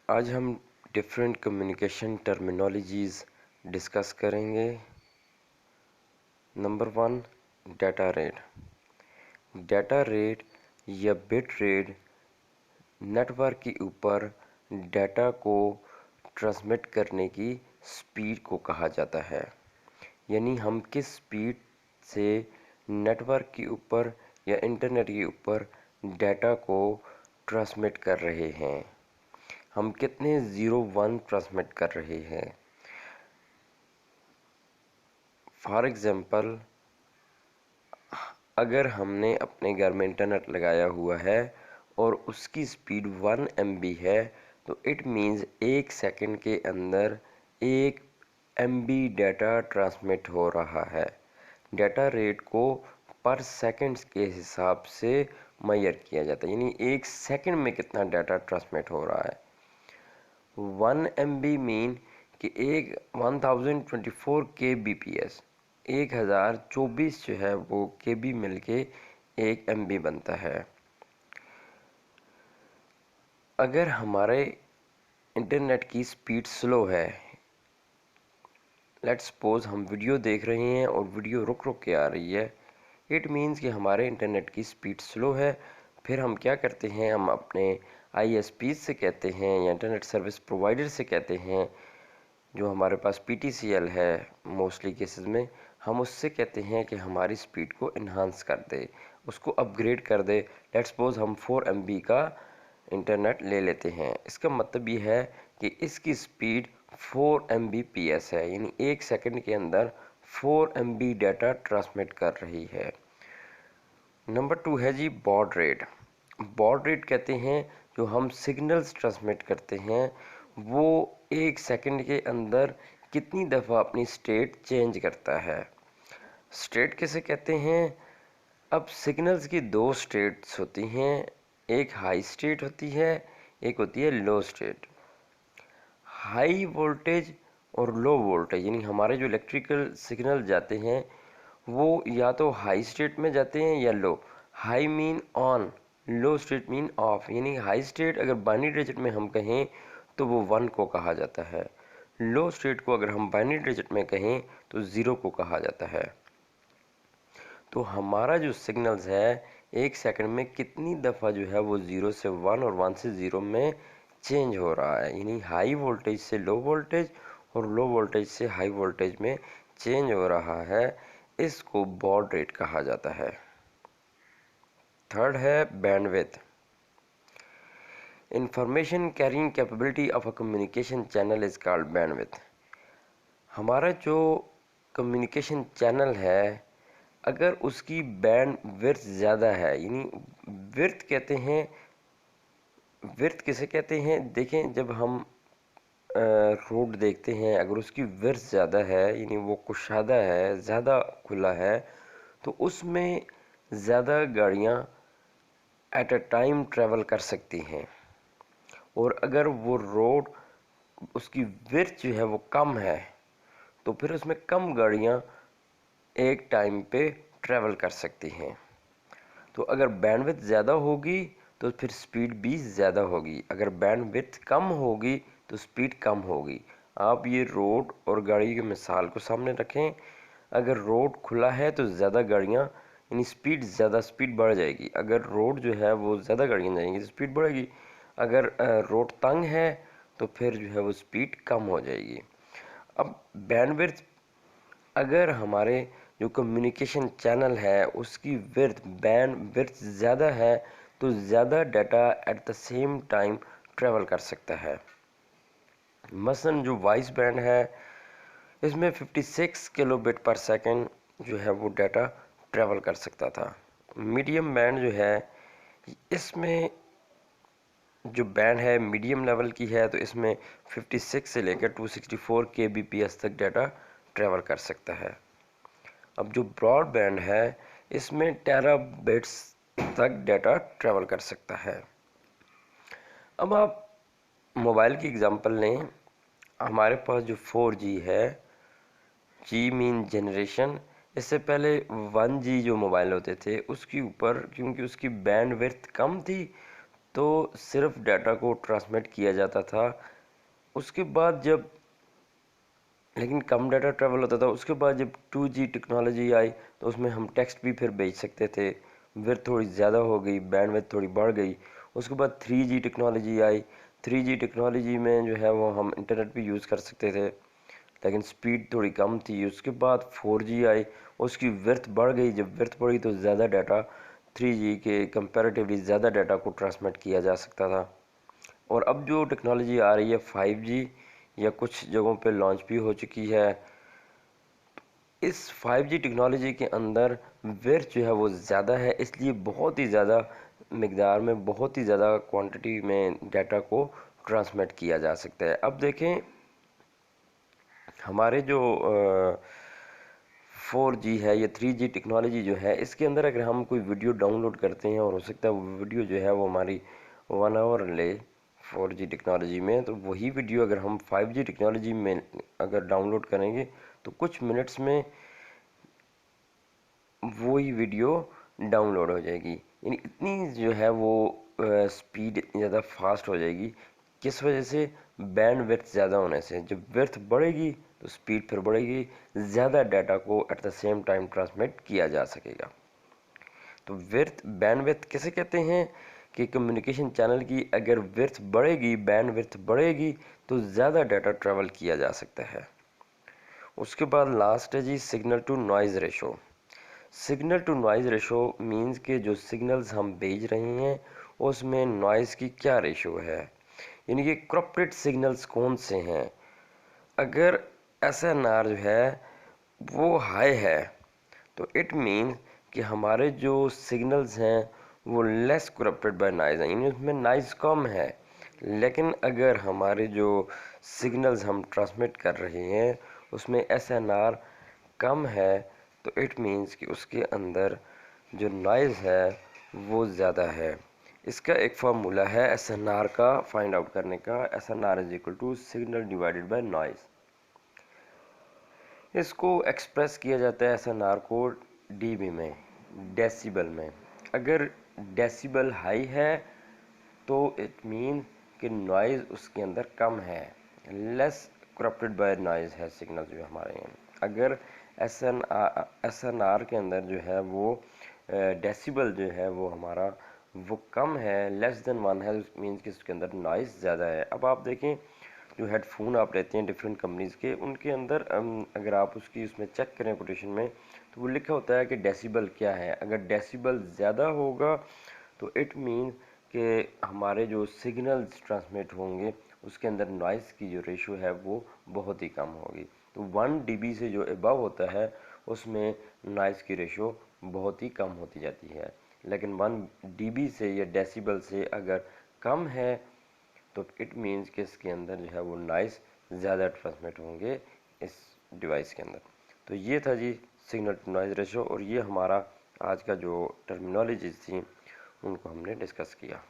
आज हम different communication terminologies discuss करेंगे। Number 1, data rate. Data rate या बिट रेट नेटवर्क के ऊपर डाटा को ट्रांसमिट करने की स्पीड को कहा जाता है। यानी हम किस स्पीड से नेटवर्क के ऊपर या इंटरनेट के ऊपर डाटा को ट्रांसमिट कर रहे हैं, हम कितने 0-1 ट्रांसमिट कर रहे हैं। फॉर एग्ज़ाम्पल, अगर हमने अपने घर में इंटरनेट लगाया हुआ है और उसकी स्पीड 1 MB है, तो इट मीन्स 1 सेकंड के अंदर 1 MB डाटा ट्रांसमिट हो रहा है। डाटा रेट को पर सेकंड्स के हिसाब से मेजर किया जाता है, यानी 1 सेकंड में कितना डाटा ट्रांसमिट हो रहा है। 1 MB मीन कि 1024 kbps 1024 जो है वो KB मिलके 1 MB बनता है। अगर हमारे इंटरनेट की स्पीड स्लो है, लेट्स सपोज हम वीडियो देख रहे हैं और वीडियो रुक रुक के आ रही है, इट मीन्स कि हमारे इंटरनेट की स्पीड स्लो है। फिर हम क्या करते हैं, हम अपने ISP से कहते हैं या इंटरनेट सर्विस प्रोवाइडर से कहते हैं, जो हमारे पास PTCL है मोस्टली केसेस में, हम उससे कहते हैं कि हमारी स्पीड को इन्हांस कर दे, उसको अपग्रेड कर दे। लेट्स सपोज हम 4 MB का इंटरनेट ले लेते हैं। इसका मतलब ये है कि इसकी स्पीड 4 Mbps है, यानी 1 सेकंड के अंदर 4 MB डाटा ट्रांसमिट कर रही है। नंबर 2 है जी बॉड रेट। बॉड रेट कहते हैं जो हम सिग्नल्स ट्रांसमिट करते हैं, वो 1 सेकंड के अंदर कितनी दफ़ा अपनी स्टेट चेंज करता है। स्टेट किसे कहते हैं? अब सिग्नल्स की 2 स्टेट्स होती हैं, एक हाई स्टेट होती है, एक होती है लो स्टेट। हाई वोल्टेज और लो वोल्टेज, यानी हमारे जो इलेक्ट्रिकल सिग्नल जाते हैं वो या तो हाई स्टेट में जाते हैं या लो। High mean on, low state mean off. यानी हाई स्टेट अगर बाइनरी डिजिट में हम कहें तो वो 1 को कहा जाता है, लो स्टेट को अगर हम बाइनरी डिजिट में कहें तो 0 को कहा जाता है। तो हमारा जो सिग्नल्स है 1 सेकंड में कितनी दफ़ा जो है वो 0 से 1 और 1 से 0 में चेंज हो रहा है, यानी हाई वोल्टेज से लो वोल्टेज और लो वोल्टेज से हाई वोल्टेज में चेंज हो रहा है। इसको बॉड रेट कहा जाता है। थर्ड है bandwidth. Information carrying capability of a communication channel is called bandwidth. हमारा जो कम्युनिकेशन चैनल है, अगर उसकी बैंड विड्थ ज़्यादा है, यानी विड्थ कहते हैं, विड्थ किसे कहते हैं, देखें जब हम रोड देखते हैं, अगर उसकी विड्थ ज़्यादा है यानी वो कुशादा है, ज़्यादा खुला है, तो उसमें ज़्यादा गाड़ियाँ एट अ टाइम ट्रैवल कर सकती हैं। और अगर वो रोड उसकी विड्थ जो है वो कम है, तो फिर उसमें कम गाड़ियाँ एक टाइम पे ट्रैवल कर सकती हैं। तो अगर बैंडविड्थ ज़्यादा होगी तो फिर स्पीड भी ज़्यादा होगी, अगर बैंडविड्थ कम होगी तो स्पीड कम होगी। आप ये रोड और गाड़ी की मिसाल को सामने रखें, अगर रोड खुला है तो ज़्यादा गाड़ियाँ यानी स्पीड ज़्यादा, स्पीड बढ़ जाएगी। अगर रोड जो है वो ज़्यादा गाड़ियाँ जाएंगी तो स्पीड बढ़ेगी। अगर रोड तंग है तो फिर जो है वो स्पीड कम हो जाएगी। अब बैंडविड्थ, अगर हमारे जो कम्युनिकेशन चैनल है उसकी बैंडविड्थ ज़्यादा है तो ज़्यादा data at the same time travel कर सकता है। मसलन जो वॉइस बैंड है इसमें 56 किलोबिट पर सेकंड जो है वो डाटा ट्रैवल कर सकता था। मीडियम बैंड जो है, इसमें जो बैंड है मीडियम लेवल की है, तो इसमें 56 से लेकर 264 kbps तक डाटा ट्रैवल कर सकता है। अब जो ब्रॉड बैंड है इसमें टेराबिट्स तक डाटा ट्रैवल कर सकता है। अब आप मोबाइल की एग्जांपल लें, हमारे पास जो 4G है, G मीन जनरेशन, इससे पहले 1G जो मोबाइल होते थे उसके ऊपर क्योंकि उसकी बैंडविड्थ कम थी तो सिर्फ डाटा को ट्रांसमिट किया जाता था। उसके बाद जब लेकिन कम डाटा ट्रैवल होता था। उसके बाद जब 2G टेक्नोलॉजी आई तो उसमें हम टेक्स्ट भी फिर भेज सकते थे, विड्थ थोड़ी ज़्यादा हो गई, बैंडविड्थ थोड़ी बढ़ गई। उसके बाद 3G टेक्नोलॉजी आई। 3G टेक्नोलॉजी में जो है वो हम इंटरनेट भी यूज़ कर सकते थे, लेकिन स्पीड थोड़ी कम थी। उसके बाद 4G आई, उसकी विड्थ बढ़ गई। जब विड्थ बढ़ी तो ज़्यादा डाटा 3G के कंपैरेटिवली ज़्यादा डाटा को ट्रांसमिट किया जा सकता था। और अब जो टेक्नोलॉजी आ रही है 5G, या कुछ जगहों पे लॉन्च भी हो चुकी है। इस 5G टेक्नोलॉजी के अंदर विड्थ जो है वो ज़्यादा है, इसलिए बहुत ही ज़्यादा मिकदार में, बहुत ही ज़्यादा क्वांटिटी में डाटा को ट्रांसमिट किया जा सकता है। अब देखें हमारे जो 4G है या 3G टेक्नोलॉजी जो है, इसके अंदर अगर हम कोई वीडियो डाउनलोड करते हैं और हो सकता है वो वीडियो जो है वो हमारी 1 आवर ले 4G टेक्नोलॉजी में, तो वही वीडियो अगर हम 5G टेक्नोलॉजी में अगर डाउनलोड करेंगे तो कुछ मिनट्स में वही वीडियो डाउनलोड हो जाएगी। यानी इतनी जो है वो स्पीड इतनी ज़्यादा फास्ट हो जाएगी। किस वजह से? बैंडविड्थ ज़्यादा होने से। जब विड्थ बढ़ेगी तो स्पीड फिर बढ़ेगी, ज़्यादा डाटा को at the same time transmit किया जा सकेगा। तो विड्थ बैंडविड्थ किसे कहते हैं कि कम्युनिकेशन चैनल की अगर विड्थ बढ़ेगी, बैंडविड्थ बढ़ेगी, तो ज़्यादा डाटा ट्रैवल किया जा सकता है। उसके बाद लास्ट है जी signal to noise ratio. Signal to noise ratio means के जो सिग्नल्स हम भेज रहे हैं उसमें नॉइज़ की क्या रेशो है, यानी कि क्रॉप्टेड सिग्नल्स कौन से हैं। अगर SNR जो है वो हाई है तो इट मीन कि हमारे जो सिग्नल्स हैं वो लेस करप्टेड बाय नॉइज़ हैं, यानी उसमें नॉइज़ कम है। लेकिन अगर हमारे जो सिग्नल्स हम ट्रांसमिट कर रहे हैं उसमें SNR कम है तो इट मीन्स कि उसके अंदर जो नॉइज़ है वो ज़्यादा है। इसका एक फार्मूला है SNR का फाइंड आउट करने का, SNR is equal to signal divided by noise. इसको एक्सप्रेस किया जाता है SNR को dB में, डेसिबल में। अगर डेसिबल हाई है तो इट मीन कि नॉइज़ उसके अंदर कम है, लेस करप्टेड बाय नॉइज़ है सिग्नल जो हमारे हैं। अगर SNR के अंदर जो है वो डेसिबल जो है वो हमारा वो कम है, लेस देन 1 है, मीन्स कि उसके अंदर नॉइज़ ज़्यादा है। अब आप देखें जो हेडफोन आप लेते हैं डिफरेंट कंपनीज़ के, उनके अंदर अगर आप उसकी उसमें चेक करें कोटेशन में तो वो लिखा होता है कि डेसिबल क्या है। अगर डेसिबल ज़्यादा होगा तो इट मीन कि हमारे जो सिग्नल्स ट्रांसमिट होंगे उसके अंदर नॉइज़ की जो रेशो है वो बहुत ही कम होगी। तो 1 dB से जो अबव होता है उसमें नॉइज़ की रेशो बहुत ही कम होती जाती है। लेकिन 1 dB से या डेसिबल से अगर कम है तो इट मीन्स कि इसके अंदर जो है वो नॉइज़ ज़्यादा ट्रांसमिट होंगे इस डिवाइस के अंदर। तो ये था जी सिग्नल टू नॉइज़ रेशो, और ये हमारा आज का जो टर्मिनोलॉजीज थी उनको हमने डिस्कस किया।